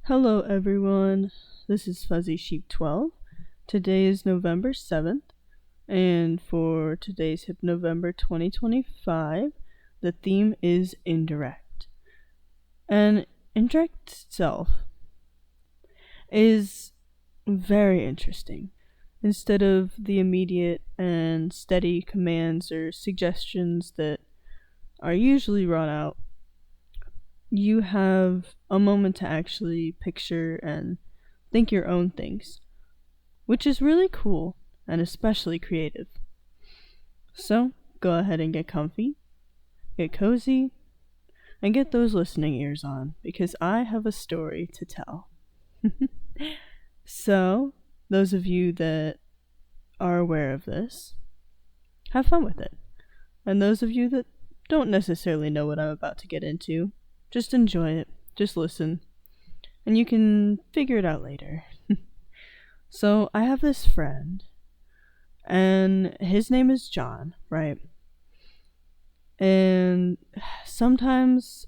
Hello everyone, this is Fuzzy Sheep 12. Today is November 7th, and for today's Hypnovember 2025, the theme is Indirect. And Indirect itself is very interesting. Instead of the immediate and steady commands or suggestions that are usually brought out, you have a moment to actually picture and think your own things, which is really cool and especially creative. So, go ahead and get comfy, get cozy, and get those listening ears on because I have a story to tell. So, those of you that are aware of this, have fun with it. And those of you that don't necessarily know what I'm about to get into, just enjoy it, just listen, and you can figure it out later. So, I have this friend, and his name is John, right? And sometimes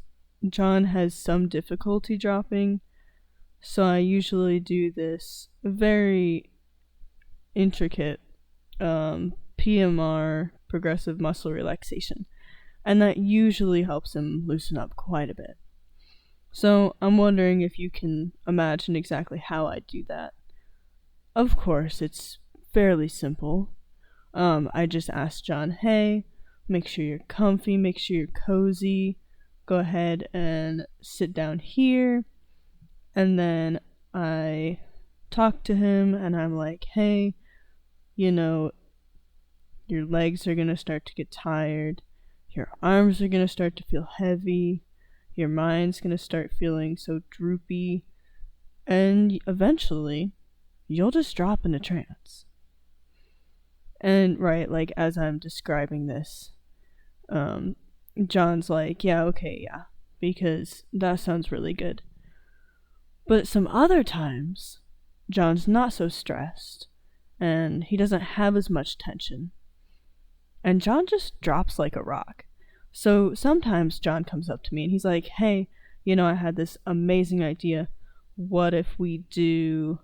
John has some difficulty dropping, so I usually do this very intricate PMR, progressive muscle relaxation, and that usually helps him loosen up quite a bit. So I'm wondering if you can imagine exactly how I do that. Of course, it's fairly simple. I just asked John, hey, make sure you're comfy, make sure you're cozy, go ahead and sit down here. And then I talk to him and I'm like, hey, your legs are going to start to get tired, your arms are going to start to feel heavy, your mind's going to start feeling so droopy, and eventually you'll just drop into trance. And right, like as I'm describing this, John's like, yeah, because that sounds really good. But some other times, John's not so stressed, and he doesn't have as much tension. And John just drops like a rock. So sometimes John comes up to me and he's like, hey, I had this amazing idea. What if we do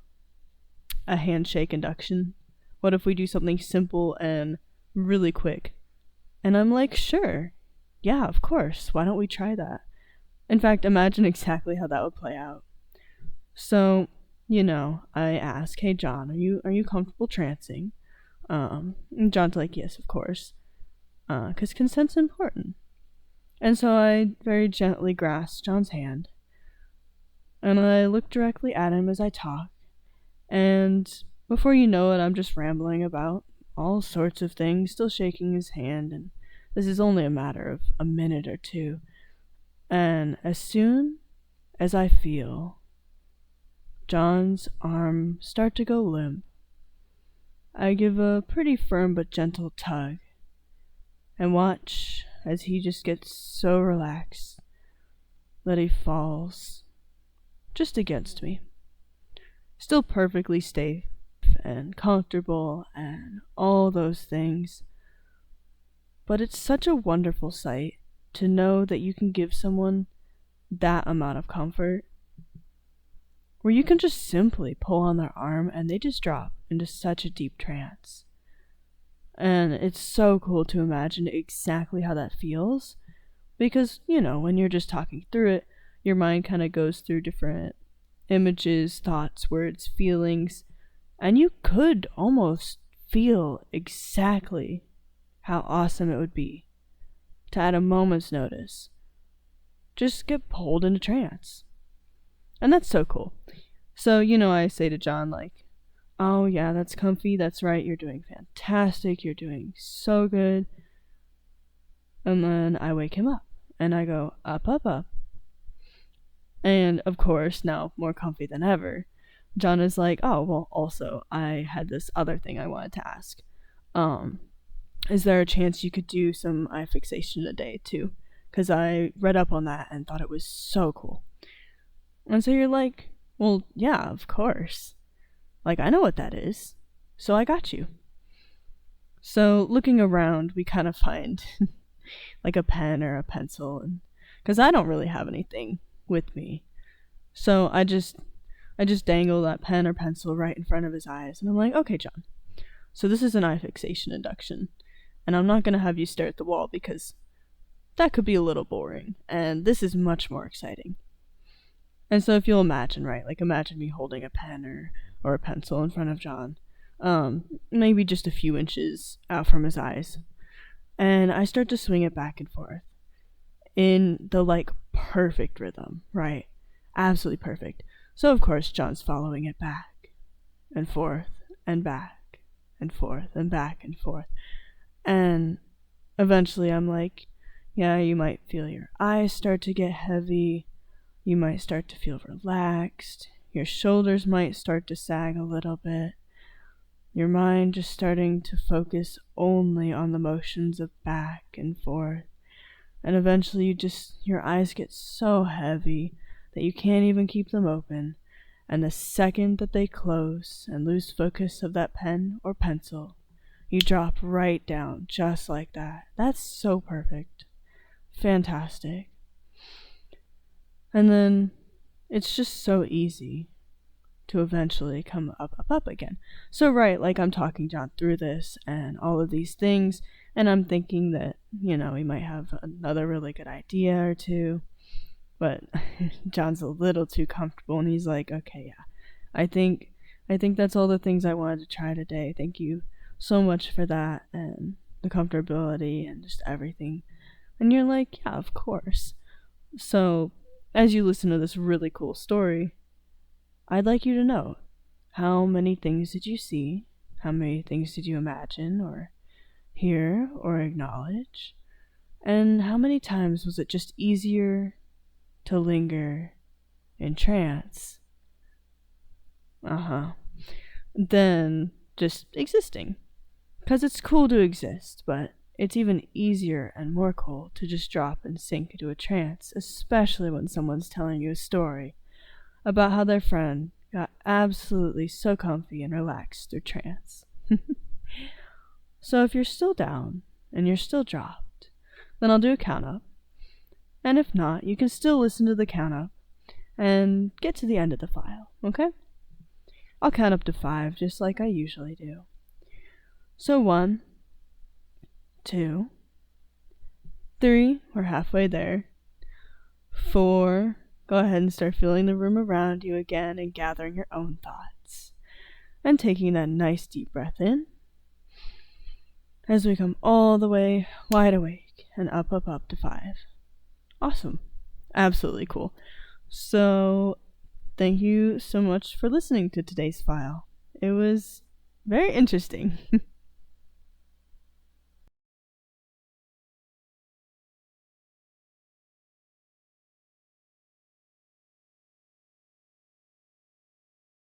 a handshake induction? What if we do something simple and really quick? And I'm like, sure. Yeah, of course. Why don't we try that? In fact, imagine exactly how that would play out. So, I ask, hey, John, are you comfortable trancing? And John's like, yes, of course. 'Cause consent's important. And so I very gently grasp John's hand. And I look directly at him as I talk. And before you know it, I'm just rambling about all sorts of things, still shaking his hand, and this is only a matter of a minute or two. And as soon as I feel John's arm start to go limp, I give a pretty firm but gentle tug, and watch as he just gets so relaxed that he falls just against me. Still perfectly safe and comfortable and all those things. But it's such a wonderful sight to know that you can give someone that amount of comfort, where you can just simply pull on their arm and they just drop into such a deep trance. And it's so cool to imagine exactly how that feels, because, when you're just talking through it, your mind kind of goes through different images, thoughts, words, feelings, and you could almost feel exactly how awesome it would be to, at a moment's notice, just get pulled into trance. And that's so cool. So, I say to John, like, oh yeah, that's comfy, that's right, you're doing fantastic, you're doing so good. And then I wake him up, and I go, up, up, up. And of course, now more comfy than ever, John is like, oh, well, also, I had this other thing I wanted to ask. Is there a chance you could do some eye fixation a day too? Because I read up on that and thought it was so cool. And so you're like, well, yeah, of course. Like, I know what that is. So I got you. So looking around, we kind of find like a pen or a pencil, and because I don't really have anything with me. So I just dangle that pen or pencil right in front of his eyes, and I'm like, okay, John, so this is an eye fixation induction, and I'm not going to have you stare at the wall because that could be a little boring, and this is much more exciting. And so if you'll imagine, right, like imagine me holding a pen or a pencil in front of John, maybe just a few inches out from his eyes, and I start to swing it back and forth in the like perfect rhythm, right? Absolutely perfect. So of course John's following it back and forth and back and forth and back and forth. And eventually I'm like, yeah, you might feel your eyes start to get heavy. You might start to feel relaxed. Your shoulders might start to sag a little bit. Your mind just starting to focus only on the motions of back and forth. And eventually your eyes get so heavy that you can't even keep them open. And the second that they close and lose focus of that pen or pencil, you drop right down just like that. That's so perfect. Fantastic. And then it's just so easy to eventually come up again. So right, like I'm talking John through this and all of these things, and I'm thinking that, we might have another really good idea or two, but John's a little too comfortable, and he's like, okay, yeah, I think that's all the things I wanted to try today. Thank you so much for that, and the comfortability and just everything. And you're like, yeah, of course. So as you listen to this really cool story, I'd like you to know, how many things did you see? How many things did you imagine or hear or acknowledge? And how many times was it just easier to linger in trance than just existing? Because it's cool to exist, but it's even easier and more cool to just drop and sink into a trance, especially when someone's telling you a story about how their friend got absolutely so comfy and relaxed through trance. So if you're still down and you're still dropped, then I'll do a count up. And if not, you can still listen to the count up and get to the end of the file, okay? I'll count up to 5 just like I usually do. So 1, 2, 3, we're halfway there. 4, go ahead and start feeling the room around you again and gathering your own thoughts. And taking that nice deep breath in as we come all the way wide awake and up to 5. Awesome. Absolutely cool. So, thank you so much for listening to today's file. It was very interesting.